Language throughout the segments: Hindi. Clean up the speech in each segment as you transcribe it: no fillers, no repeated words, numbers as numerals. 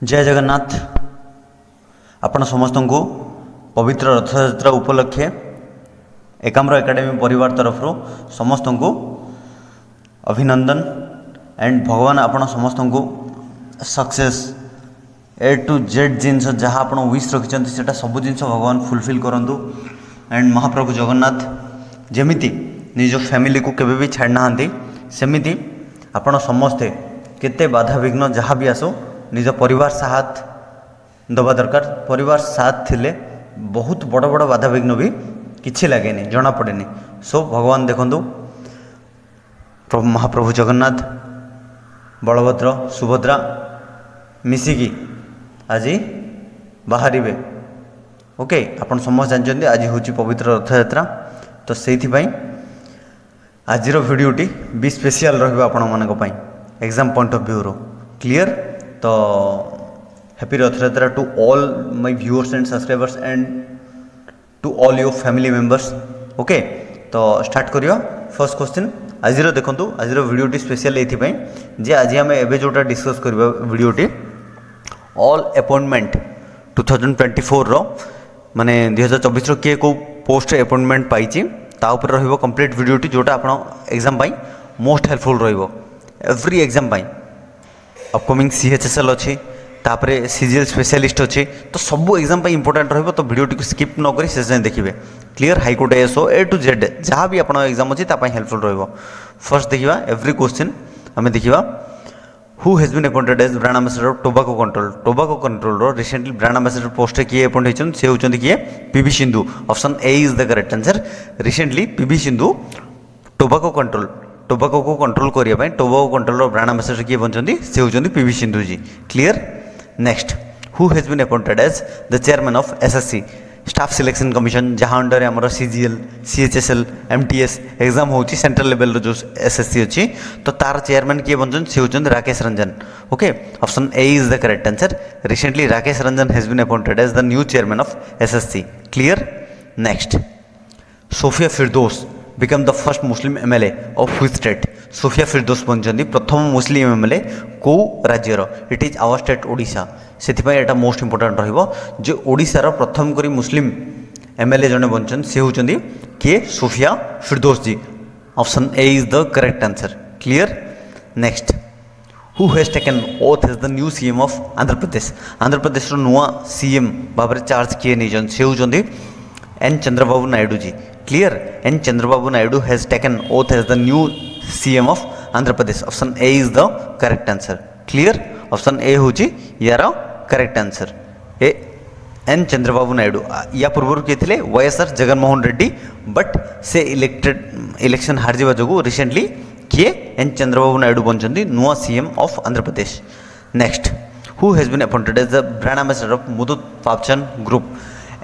जय जगन्नाथ। आपण समस्त को पवित्र रथयात्रा उपलक्षे एकाम्र एकेडमी परिवार तरफ समस्त को अभिनंदन एंड भगवान आपण समस्त को सक्सेस ए टू जेड जिनस जहाँ आप विश रखिंट से सब जिन भगवान फुलफिल करूँ एंड महाप्रभु जगन्नाथ जमीती निज फैमिली को केवे भी छाड़ना सेमिति आपण समस्ते केते बाधा विघ्न जहाँ भी आसो निज परिवार साथ दबा दरकार। परिवार साथ थिले बहुत बड़ बड़ बाधा विघ्न भी किछि लगे जना पड़े। सो भगवान देखंतु प्रभु महाप्रभु जगन्नाथ बलभद्र सुभद्रा मिसिकी आज बाहर ओके। आपण समस्त जानते आज हूँ पवित्र रथयात्रा तो से आज भिडियोटी भी स्पेशल रही एग्जाम पॉइंट ऑफ व्यू रो क्लियर। तो happy Rathyatra to all my viewers and subscribers and to all your family members okay. तो स्टार्ट करियो फर्स्ट क्वेश्चन आज देखो आज भिडियोटी स्पेशल ये जे आज आम एवं जोटा डिस्कस करवा भिडियोटी ऑल अपॉइंटमेंट 2024 रो माने 2024 रो किए को पोस्ट अपॉइंटमेंट पाई तापर रहिबो कंप्लीट भिडियोटी जोटा आपण एग्जाम पाई मोस्ट हेल्पफुल रहिबो एवरी एग्जाम पाई। अपकमिंग CHSL अच्छी तापरे CGL स्पेशलिस्ट अच्छी तो सब एग्जाम पाई इंपोर्टेंट रहिबो तो भिडियोटी को स्किप न करी शेष देखिए clear. High court ASO A to Z जहाँ भी आपण एग्जाम अच्छी तापाई हेल्पफुल रहिबो। फर्स्ट देखिबा एवरी क्वेश्चन आमे देखिबा who has been appointed as brand ambassador of tobacco control. Tobacco control रो रिसेंटली ब्रांड एम्बेसडर पोस्ट किए अपॉइंट होइछन से होचंदी किए PV Sindhu. Option A is the correct answer. Recently PV Sindhu tobacco को कंट्रोल करने टोबैको कंट्रोल ब्रांड एम्बेसडर किए बनते से होचंदी PV Sindhu ji clear. Next who has been appointed as the chairman of SSC staff selection commission जहाँ अंडर आमर CGL CHSL MTS एग्जाम होची सेंट्रल लेवल जो SSC अच्छी तो तार चेयरमैन किए बनते से होचंदी Rakesh Ranjan okay. Option A is the correct answer. Recently Rakesh Ranjan has been appointed as the new chairman of SSC clear. Next Sofia Firdaus become the first Muslim MLA of which state। Sophia Firdous बनचंदी प्रथम मुस्लिम MLA को राज्यर it is our state Odisha से एटा मोस्ट इंपोर्टेंट रहिबो जे ओडिशार प्रथम करी मुस्लिम MLA जने बनचन से होचंदी के Sofia Firdaus ji. Option A is the correct answer clear. Next who has taken oath as the new CM of Andhra Pradesh. Andhra Pradesh रो नुआ CM भाबरे चार्ज किए नहीं से होचंदी N Chandrababu Naidu ji clear. N Chandrababu Naidu has taken oath as the new CM of Andhra Pradesh. Option A is the correct answer clear. Option A होची यार करेक्ट आंसर ए N चंद्रबाबू नायडू। या पूर्व किए थे YSR जगनमोहन रेड्डी बट से इलेक्शन हार जावा जो रिसेंटली किए N चंद्रबाबू नायडू बनचंदी नुआ CM of Andhra Pradesh. Next who has been appointed as the brand ambassador of Muthoot Pappachan group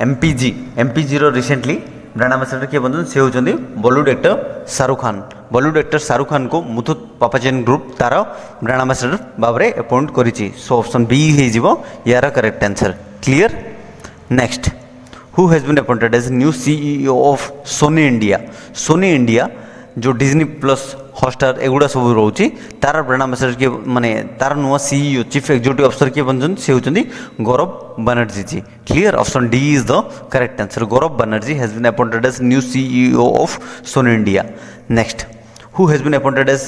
MPG रो रिसेंटली ब्रांड एम्बेसडर किए बनते से होचंदी Bollywood actor Shahrukh Khan. Bollywood actor Shahrukh Khan को मुथूट पापाचन ग्रुप तार ब्रांड एम्बेसडर भाव अपॉइंट करिछि सो ऑप्शन B हो यार correct answer clear. Next who has been appointed as new CEO of Sony India. Sony India जो डिज्नी प्लस हॉटस्टार एगुड़ा सब रोचे तार ब्रांड एम्बेसडर किए माने तार नुआ CEO चीफ एग्जीक्यूटिव ऑफिसर किए बनचन से होचंदी Gaurav Banerjee ji clear. Option D is the correct answer. Gaurav Banerjee has been appointed as new CEO of Sony India. Next who has been appointed as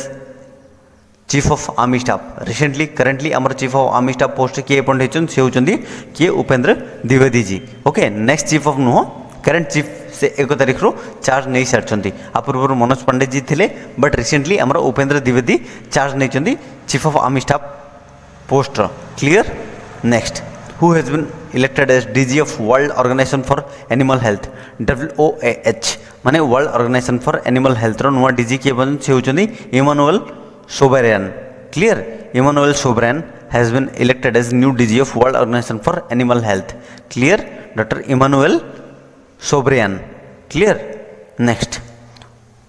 chief of army staff. Recently currently आमर chief of army staff post किए अपॉइंट होचन से होचंदी किए Upendra Dwivedi ji okay. Next chief of नुह करेंट चीफ से 1 तारिख रो चार्ज नहीं सारी आ पूर्व मनोज पांडे जी थे बट रिसेंटली आमर उपेंद्र द्विवेदी चार्ज नहीं chief of army staff post clear. Next who has been elected as DG of world organisation for animal health WOAH माने world organisation for animal health रो नुआ DG किए बन से होचंदी Emmanuel Soubeyran clear. Emmanuel Soubeyran has been elected as new DG of world organisation for animal health clear. Doctor Emmanuel Soubeyran clear. Next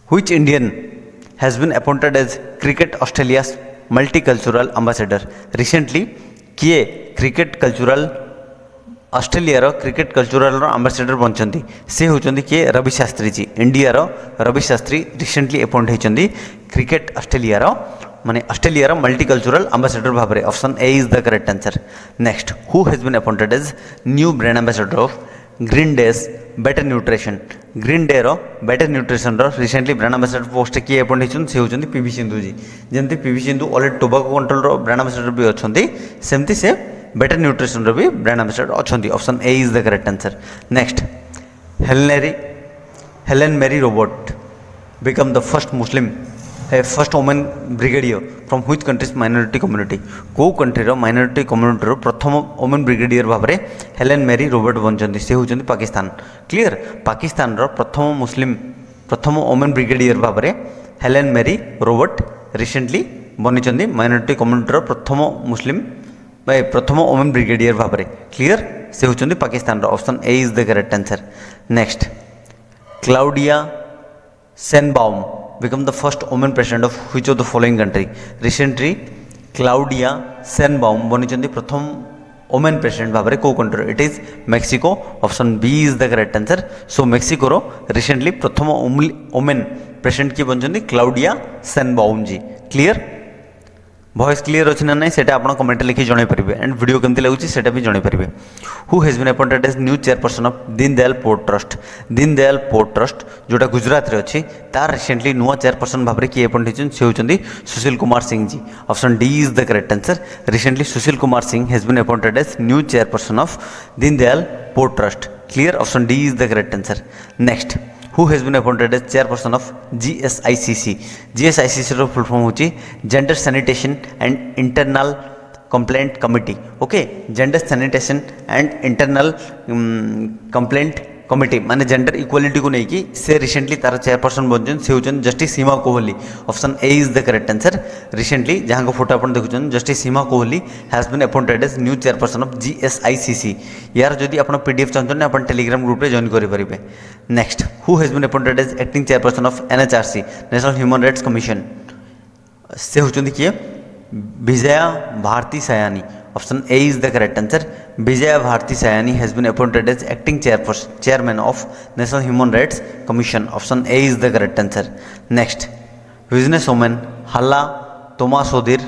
which Indian has been appointed as cricket Australia multicultural ambassador. Recently किए cricket cultural Australia cricket cultural ambassador बनचंदी से होचंदी किए Ravi Shastri ji. India Ravi Shastri recently appoint होचंदी क्रिकेट ऑस्ट्रेलिया माने ऑस्ट्रेलिया मल्टीकल्चरल एम्बेसडर भाव में। Option A is the correct answer. Next, who has been appointed as new brand ambassador of green days better nutrition. Green day better nutrition recently brand ambassador post किए अपॉइंट होती से होती पीवी सिंधु जी। जमी PV Sindhu already tobacco control brand ambassador भी अच्छा सेमती से बेटर न्यूट्रिशन भी ब्रांड एम्बेसडर अच्छा। Option A is the correct answer. Next, Helen Mary robot become the first Muslim first woman brigadier from which country's minority community। को कंट्री माइनॉरिटी कम्युनिटी प्रथम वुमेन ब्रिगेडियर भाव में हेलेन मेरी रोबोट बनते से होती पाकिस्तान। क्लियर, पाकिस्तान प्रथम वुमेन ब्रिगेडियर भाव में हेलेन मेरी रोबोट रिसेंटली बनी माइनॉरिटी कम्युनिटी प्रथम वुमेन ब्रिगेडियर भाव में। क्लियर, से होती Pakistan. Option A is the correct answer. Next, Claudia Sheinbaum become the first woman president of which of the following country। Recently Claudia Sheinbaum बनी प्रथम वुमेन प्रेसिडेंट भाव में को country. It is Mexico. Option B is the correct answer. So Mexico recently प्रथम वुमेन प्रेसिडेंट किए बनते क्लाउडिया सेनबाउम जी। क्लियर, वॉइस क्लियर अच्छी ना नहीं सेटा आप कमेंट लिखी जन पारे एंड वीडियो केमती लगुच से भी जन पारे। Who has been appointed as new chairperson of Deendayal port trust. Deendayal port trust जोटा गुजरात रे अच्छी तार रिसेंटली नुआ चेयरपर्सन भाव में किए अपॉइंट होती से होती Sushil Kumar Singh ji. Option D is the correct answer. Recently Sushil Kumar Singh has been appointed as new chairperson of Deendayal port trust. Clear, option D is the correct answer. Next, who has been appointed as chairperson of GSICC। GSICC रो फुल फॉर्म होची gender sanitation and internal complaint committee. Okay, gender sanitation and internal complaint committee माने जेंडर इक्वालिटी को लेकिन से रिसेंटली तार चेयरपर्सन बनते से होती justice Seema Kohli. Option A is the correct answer. Recently जहाँ को फोटो आप देखुन justice Seema Kohli has been appointed as new chairperson of GSICC। यार जदि आप PDF चाहते आप टेलीग्राम ग्रुप में जॉइन करेंगे। Next, who has been appointed as acting chairperson of NHRC national human rights commission. से होती किए Vijaya Bharati Sayani. Option A is the correct answer. Vijaya Bharati Sayani has been appointed as acting chairman of national human rights commission. Option A is the correct answer. Next, business women Halla Tomasdottir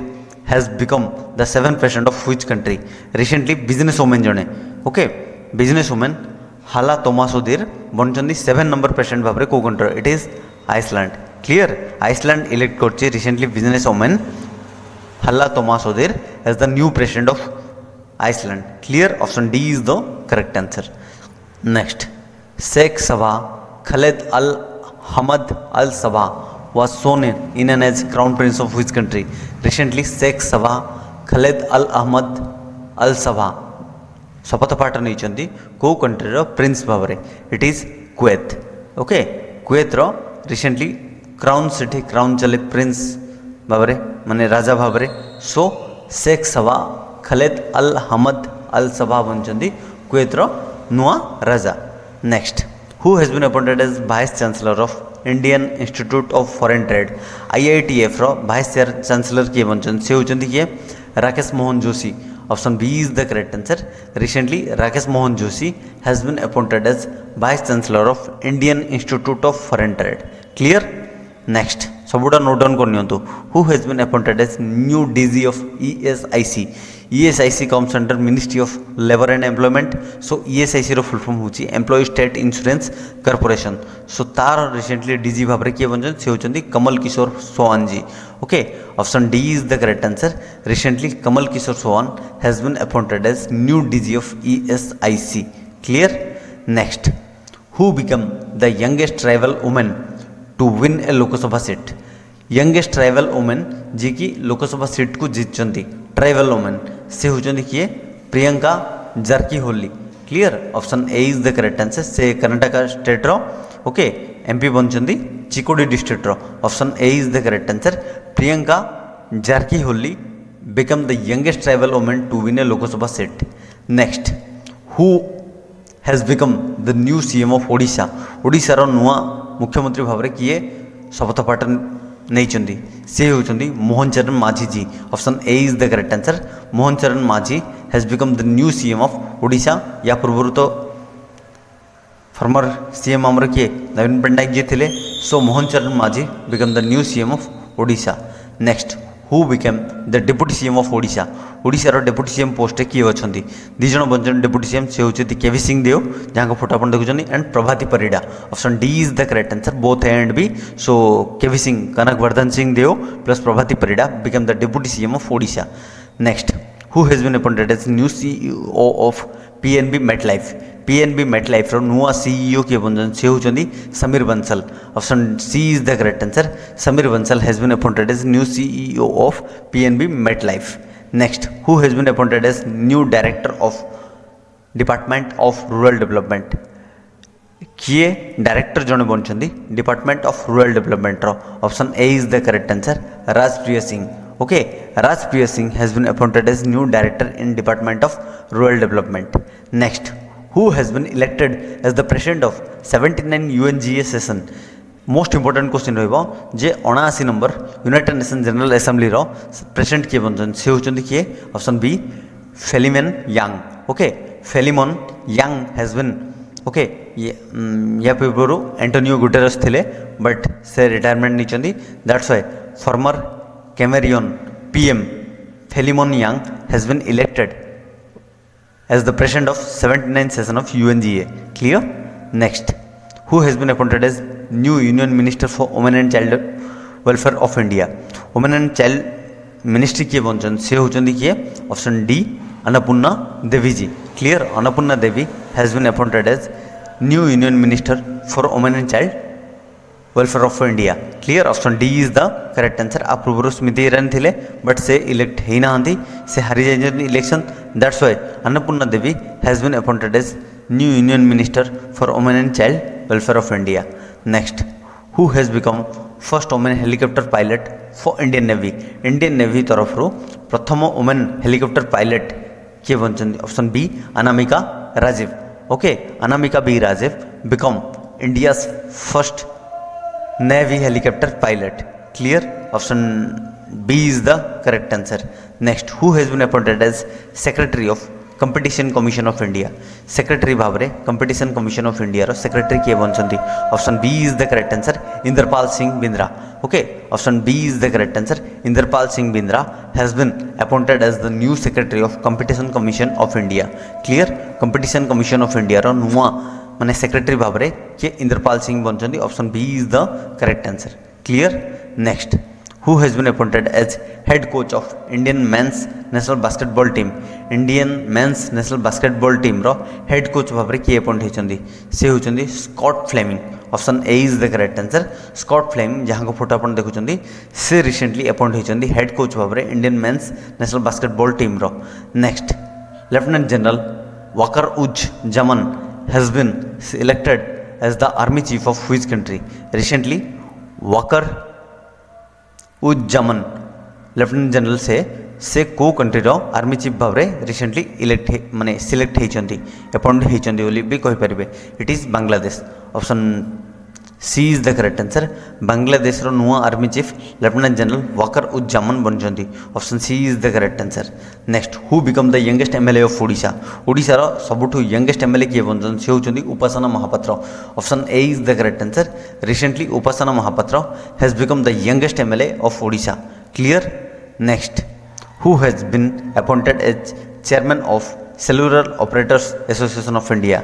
has become the 7th president of which country. Recently business women जड़े okay business women Halla Tomasdottir बनते 7 नंबर प्रेसिडेंट भाव में को country. It is Iceland. Clear, Iceland elect कर recently business women Halla Tomasdottir as the new president of Iceland। Clear, option D is the correct answer। Next, Sheikh Sabah Khaled Al Hamad Al Sabah was sworn in as crown prince of which country। Recently Sheikh Sabah Khaled Al Ahmad Al Sabah शपथ पाठ नहीं को कंट्री प्रिंस भाव में। It is Kuwait. Okay, Kuwait recently crown city crown चले प्रिंस भाव में माने राजा भाव में। सो शेख सबा खलेद अल हमद अल सबा बनते कुवैत नुआ राजा। Next, who has been appointed as vice chancellor of Indian institute of foreign trade IITF vice chancellor किए बनते से होती किए Rakesh Mohan Joshi. Option B is the correct answer. Recently Rakesh Mohan Joshi has been appointed as vice chancellor of Indian institute of foreign trade. Clear, next सबुटा नोट डाउन करनी। Who has been appointed as new DG of ESIC comes under ministry of labour and employment. So ESIC रो फुल फॉर्म होची employ state insurance corporation. So तार रिसेंटली DG भाव में किए बनते से होती Kamal Kishore Sohan ji. Okay, option D is the correct answer. Recently Kamal Kishore Sohan has been appointed as new DG of ESIC। Clear, next, who become the youngest tribal women to win a Lok Sabha seat. Youngest tribal women जी की लोकसभा सीट को जीतती ट्राइबल वुमेन से होती किए Priyanka Jarkiholi. Clear, option A is the correct answer. से कर्नाटक स्टेट ओके MP बनते Chikodi district. Option A is the correct answer. Priyanka Jarkiholi become the youngest tribal women to win a Lok Sabha seat. Next, who has become the new CM of Odisha. ओडिशार नुआ मुख्यमंत्री भाव में किए शपथ पाठ नहीं सी होती Mohan Charan Majhi ji. Option A is the correct answer. Mohan Charan Majhi has become the new CM of Odisha. या पूर्व तो फॉर्मर CM आमर किए नवीन पट्टनायक जी थे। सो Mohan Charan Majhi become the new CM of Odisha. Next, who became the deputy CM of Odisha ओडिशार डेप्यूटी सीएम पोस्ट किए अच्छा दीज बन डेप्यूटी सीएम से होती केवी सिंह देव जहाँ फोटो आप देखुं and Pravati Parida option D is the correct answer both A and B so K V Singh Kanak Vardhan Singh Deo plus Pravati Parida became the deputy CM of Odisha next who has been appointed as new CEO of PNB MetLife PNB MetLife नुआ सीईओ किए बन से होती Sameer Bansal option C is the correct answer Sameer Bansal has been appointed as new CEO of PNB MetLife next who has been appointed as new director of department of rural development किए डायरेक्टर जड़े बनते department of rural development option A is the correct answer Rajpriya Singh okay Rajpriya Singh has been appointed as new director in department of rural development next who has been elected as the president of 79 UNGA session most important question रहिबो जे 79 number united nation general assembly रो प्रेसिडेंट किए बनछन से होचंदी किए option B Philemon Yang okay Philemon Yang has been okay या पूर्व एंटोनियो गुटेरस थिले बट से रिटायरमेंट निचंदी that's why former Cameroonian PM Philemon Yang has been elected as the president of 79th session of UNGA. Clear? Next, who has been appointed as new Union Minister for Women and Child Welfare of India? Women and Child Ministry किए बनचन से होचंदी किए option D Annapurna Devi ji. Clear? Annapurna Devi has been appointed as new Union Minister for Women and Child welfare of India. Clear? Option D is the correct answer. आप पूर्व स्मृति ईरानी थे बट से इलेक्ट ही ना से हारी जाइए election that's why Annapurna Devi has been appointed as new union minister for women and child welfare of India. Next, who has become first women helicopter pilot for Indian Navy? Indian Navy तरफ प्रथम वुमेन हेलिकॉप्टर पायलट किए बनते option B Anamika Rajiv. Okay, Anamika B Rajiv become India first Navy helicopter pilot. Clear? Option B is the correct answer. Next, who has been appointed as Secretary of Competition Commission of India? Secretary भावरे Competition Commission of India रो Secretary किए बनचंदी. Option B is the correct answer. Indrapal Singh Bindra. Okay, option B is the correct answer. Indrapal Singh Bindra has been appointed as the new Secretary of Competition Commission of India. Clear? Competition Commission of India रो नुआ माने सेक्रेटरी भाव में किए इंद्रपाल सिंह बनचंदी. Option B is the correct answer. Clear? Next, who has been appointed as head coach of Indian men's national basketball team? Indian men's national basketball team रो हेड कोच भाव में किए अपॉइंट होचंदी से होचंदी Scott Fleming. Option A is the correct answer. Scott Fleming जहाँ को फोटो अपन देखुचंदी से रिसेंटली अपॉइंट होचंदी हेड कोच भाव में Indian men's national basketball team रो. नेक्स्ट, लेफ्टिनेंट जनरल वकर उज जमन has been elected as the army chief of which country? Recently Wakar Uzzaman lieutenant general से को कंट्री रो आर्मी चीफ भाव में रिसेंटली इलेक्ट माने सिलेक्ट होती अपॉइंट होती बोली भी कहींपर. It is Bangladesh. Option C is the correct answer. Bangladesh रो नुआ army chief lieutenant general Waker Uzzaman बनचंदी. Option C is the correct answer. Next, who become the youngest MLA of Odisha? ओडिशार सबुठु यंगेस्ट एमएलए किए बनचंदी से होचंदी Upasana Mahapatra. Option A is the correct answer. Recently Upasana Mahapatra has become the youngest MLA of Odisha. Clear? Next, who has been appointed as chairman of cellular operators association of India?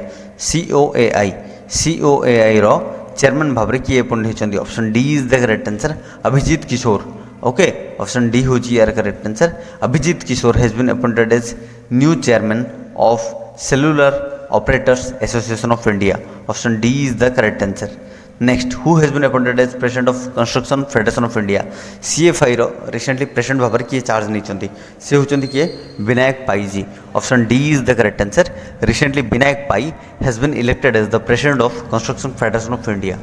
COAI रो चेयरमैन भाव में किए अपॉइंट होती? Option D is the correct answer. Abhijit Kishore. Okay, option D हो यार correct answer. Abhijit Kishore has been appointed as new chairman of cellular operators association of India. Option D is the correct answer. Next, who has been appointed as president of construction federation of India? CFI रो रिसेंटली प्रेसिडेंट भाव में किए चार्ज नहीं से होचंदी किए Vinayak Pai ji. Option D is the correct answer. Recently Vinayak Pai has been elected as the president of construction federation of India.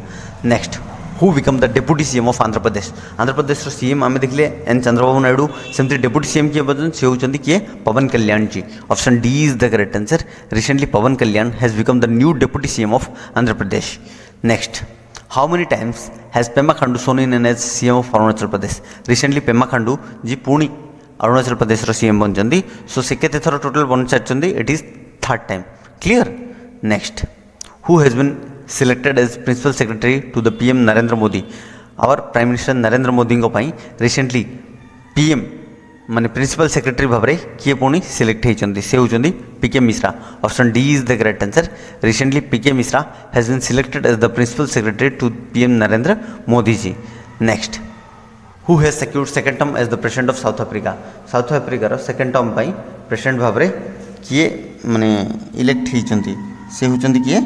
Next, who become the deputy CM of Andhra Pradesh? Andhra Pradesh CM आम देखिले एन चंद्रबाबू नायडू. सेमती डेप्यूटी सीएम किए बदन से होचंदी किए Pawan Kalyan ji. Option D is the correct answer. Recently Pawan Kalyan has become the new deputy CM of Andhra Pradesh. Next, how many times has Pema Khandu sworn in as CM of Arunachal Pradesh? Recently Pema Khandu ji पुणी अरुणाचल प्रदेश सीएम बनचंदी. सो से केते थर टोटल बन सारिचंदी? It is third time. Clear? Next, who has been selected as principal secretary to the PM Narendra Modi? Our prime minister Narendra Modi recently PM माने प्रिंसिपल सेक्रेटरी भाव में किए पुणी सिलेक्ट होती से होती P K Mishra. Option D is the correct answer. Recently P K Mishra has been selected as the principal secretary to PM Narendra Modi ji. Next, who has secured second term as the president of South Africa. South अफ्रीकार सेकेंड टर्म पर प्रेसिडेंट भाव में किए माने इलेक्ट होती से होती किए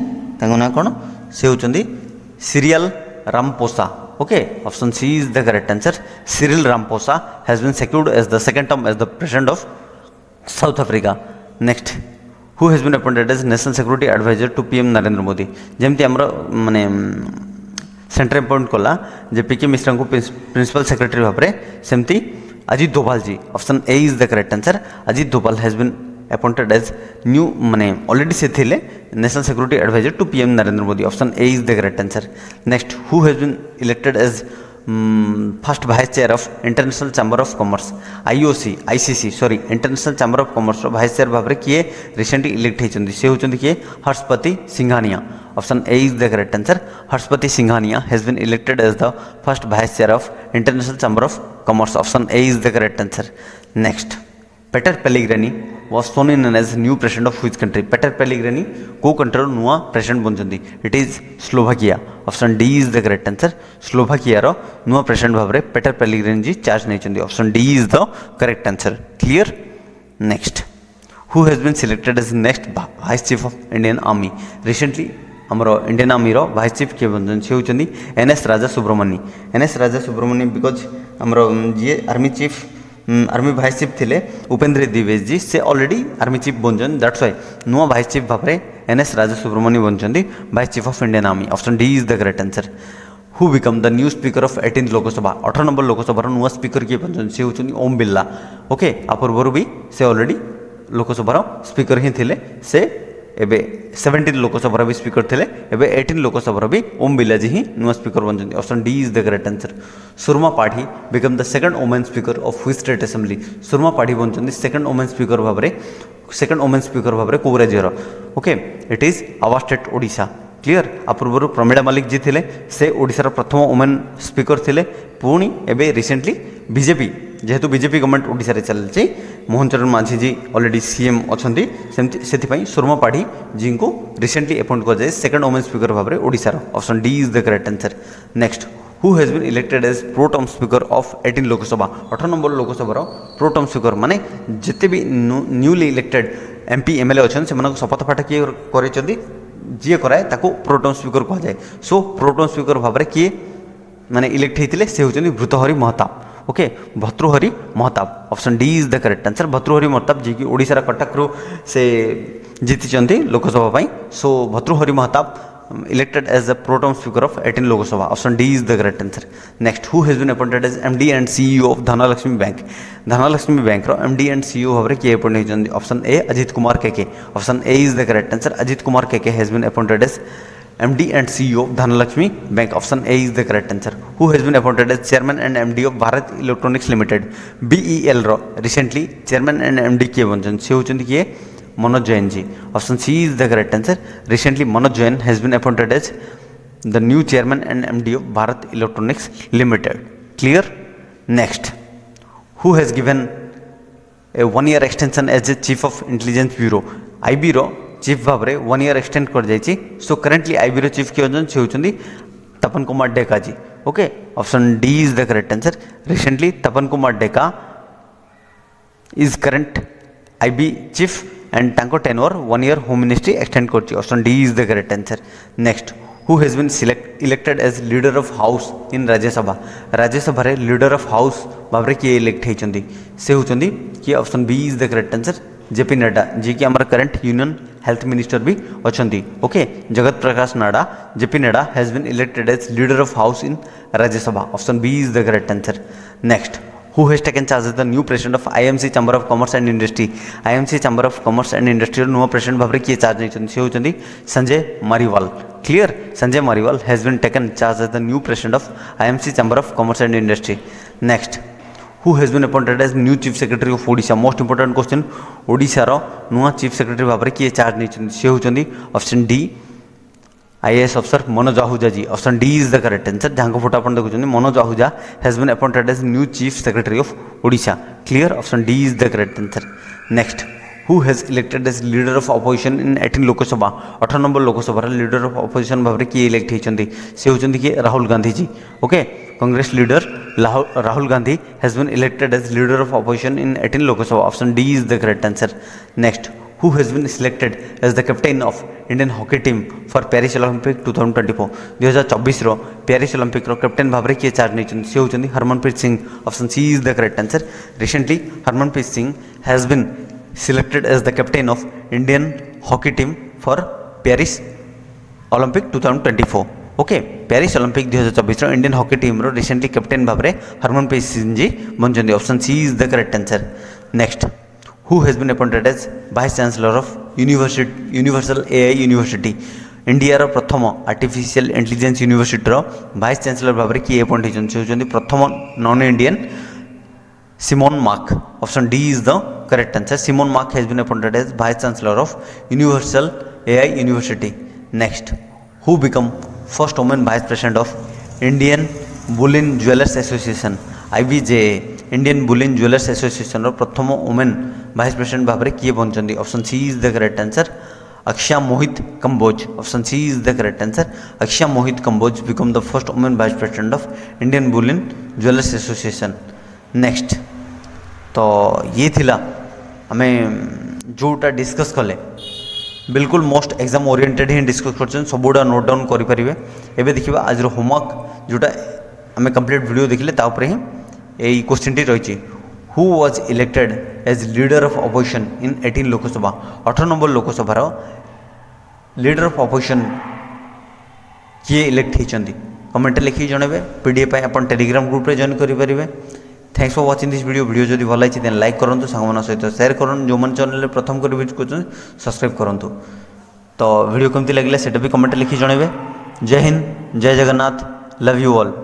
ना कौन से होती Cyril Ramaphosa. Okay, option C is the correct answer. Cyril Ramaphosa has been secured as the second term as the president of South Africa. Next, who has been appointed as national security adviser to PM Narendra Modi. जमती आमर माने सेंटर अपॉइंट कला जे पीके मिश्रा को प्रिंसिपल सेक्रेटरी भाव में सेमती Ajit Doval ji. Option A is the correct answer. Ajit Doval has been appointed as new माने ऑलरेडी से थे national security adviser to PM Narendra Modi. Option A is the correct answer. Next, who has been elected as first vice chair of international chamber of commerce IOC ICC sorry international chamber of commerce vice chair भाव में किए रिसेंटली इलेक्ट होती से होती किए Harshpati Singhania. Option A is the correct answer. Harshpati Singhania has been elected as the first vice chair of international chamber of commerce. Option A is the correct answer. Next, Peter Pellegrini was sworn in as new president of which country? Peter Pellegrini को कंट्री नुआ प्रेसिडेंट बनती it is Slovakia. Option D is the correct answer. स्लोवाकियार नुआ प्रेसिडेंट भाव में पेटर पेलिग्रानी जी चार्ज नहीं। Option D is the correct answer. Clear. Next, who has been selected as next vice chief of Indian army. Recently आमर इंडियन आर्मी वाइस चीफ किए बनते से होती N S Raja Subramani. N S Raja Subramani because आमर जी army chief army vice chief थे उपेंद्र द्विवेदी जी से ऑलरेडी आर्मी चीफ बनते दैट्स वाई नुआ वाइस चीफ भाव में एनएस राजा सुब्रमण्य बनते vice chief of Indian army. Option D is the correct answer. Who become the new speaker of 18th Lok Sabha. 18 number Lok Sabha नुआ स्पीकर किए बनते से होती ओम बिरला। ओके, आ पूर्व भी से ऑलरेडी लोकसभा स्पीकर ही थे से एबे 17 लोकसभा भी स्पीकर थे एबे 18 लोकसभा भी ओम बिरला जी ही नुआ स्पीकर बनते। Option D is the correct answer. Surama Padhy become the second women speaker of which state assembly. Surama Padhy बनते सेकंड वुमेन स्पीकर भाव में सेकंड वुमेन स्पीकर भाव में कौ राज्यर। Okay, it is our state Odisha. Clear. आ पूर्व प्रमिला मल्लिक जी थे से ओडिशार प्रथम वुमेन स्पीकर थे पुणी एबे रिसेंटली बीजेपी जेहेतु बीजेपी गवर्नमेंट ओडिशा रे चलछि मोहन चरण मांझी जी ऑलरेडी सीएम अच्छी से सुरमा पाढ़ी जी को रिसेंटली अपॉइंट कर सेकंड वुमेन स्पीकर भाव में ओडिशार। Option D is the correct answer. Next, who has been elected as pro tem speaker of 18 Lok Sabha. 18 number Lok Sabha pro tem speaker माने जिते भी न्यूली इलेक्टेड एमपी एमएलए अच्छे से शपथ पाठ किए कर जी कराए ताको प्रोटम स्पीकर कह जाए। सो प्रोटम स्पीकर भाव में किए माने इलेक्ट होते से होती Bhartruhari Mahtab. Okay, Bhartruhari Mahtab. Option D is the correct answer. Bhartruhari Mahtab ji की ओडिशा कटक रू से जीति Lok Sabha. So Bhartruhari Mahtab elected as the pro tem speaker of 18 Lok Sabha. Option D is the correct answer. Next, who has been appointed as MD and CEO of Dhanlaxmi bank. Dhanlaxmi bank MD and CEO भाव में किए अपॉइंट होती। Option A Ajit Kumar K K. Option A is the correct answer. Ajit Kumar K K has been appointed as MD and CEO of Dhanalakshmi Bank. Option A is the correct answer. Who has been appointed as chairman and MD of Bharat Electronics Limited BEL रो recently chairman and MD किए बनते से होती किए Manoj Jain ji. Option C is the correct answer. Recently Manoj Jain has been appointed as the new chairman and MD of Bharat Electronics Limited. Clear. Next, who has given a 1 year extension as a chief of Intelligence Bureau. IB रो चीफ भाव में 1 year एक्सटेंड कर जाइए। सो करेंटली IB रो चीफ किए से होती Tapan Kumar Deka ji. Okay, option D is the correct answer. Recently Tapan Kumar Deka is current IB chief and तांको tenure 1 year Home Ministry extend कर। Option D is the correct answer. Next, who has been elected as leader of house in Rajya Sabha. Rajya Sabha रे लीडर ऑफ हाउस भाव में किए इलेक्ट होती से होती कि option B is the correct answer. JP Nadda ji की आमर करंट यूनियन हेल्थ मिनिस्टर भी अच्छा। Okay, Jagat Prakash Nadda JP Nadda has been elected as leader of house in Rajya Sabha. Option B is the correct answer. Next, who has taken charge as the new president of IMC Chamber of Commerce and Industry. IMC Chamber of Commerce and Industry नुआ प्रेसिडेंट भाव में किए चार्ज नहीं से होती Sanjay Mariwal. Clear. Sanjay Mariwal has been taken charge as the new president of IMC Chamber of Commerce and Industry. Next, who has been appointed as new chief secretary of Odisha. Most important question, ओडिशार नुआ चीफ सेक्रेटरी भाव में किए चार्ज नहीं से होती ऑप्शन डी IAS अफसर Manoj Ahuja ji. Option D is the correct answer. जहाँ फोटो आप देखुं Manoj Ahuja has been appointed as new chief secretary of Odisha. Clear, option D is the correct answer. Next, who has elected as leader of opposition in 18 Lok Sabha. 18 number Lok Sabha leader of opposition भाव में किए इलेक्ट होती से होती कि Rahul Gandhi ji. Okay, Congress leader Rahul Gandhi has been elected as leader of opposition in 18 Lok Sabha. Option D is the correct answer. Next, who has been selected as the captain of Indian hockey team for Paris Olympic 2024। 2024 रो पेरिस ओलंपिक रो कैप्टेन भाव में किए चार्ज नहीं से होती Harmanpreet Singh. Option C is the correct answer. Recently Harmanpreet Singh has been selected as the captain of Indian hockey team for Paris Olympic 2024। Okay, Paris Olympic 2024 रो इंडियन हॉकी टीम रो रिसेंटली कैप्टेन भाव में हरमनप्रीत सिंह जी बनते। Option C is the correct answer. Next, who has been appointed as vice chancellor of universal AI University. India रो प्रथम आर्टिफिशियल इंटेलिजेंस यूनिवर्सिटी रो वाइस चांसलर भाव में किए अपॉइंट होती प्रथम non Indian Simon Mark. Option D is the correct answer. Simon Mark has been appointed as vice chancellor of Universal AI University. Next, who become first women vice president of Indian Boolean jewellers Association. IBJA Indian Boolean jewellers Association प्रथम वुमेन वाइस प्रेसिडेंट भाव में किए बनते। Option C is the correct answer. Akshay Mohit Kamboj. Option C is the correct answer. Akshay Mohit Kamboj become the first women vice president of Indian Boolean jewellers association. Next, तो ये थिला हमें जोटा डिस्कस कले बिल्कुल मोस्ट एग्जाम ओरिएंटेड ही डिस्कस कर सबुड़ा नोट डाउन करेंगे। एवं देखा आज होमवर्क जोटा आम कंप्लीट वीडियो देखिले तापर ही यही क्वेश्चन टी रही। Who was elected as leader of opposition in 18 Lok Sabha. 18 number लोकसभार लीडर ऑफ अपोजिशन किए इलेक्ट होती कमेंट लिखिक जनइबे। PDF आप टेलीग्राम ग्रुप रे जॉइन करेंगे। Thanks for watching this video. Video जब भल लगी देन लाइक करूँ, सांग सहित शेयर करूँ, जो मैंने चैनल प्रथम कर विजिट कर सब्सक्राइब करूँ। तो वीडियो केमती लगे सेटा भी कमेंट लिखिक जनइबे। जय हिंद, जय जगन्नाथ, लव यू ऑल।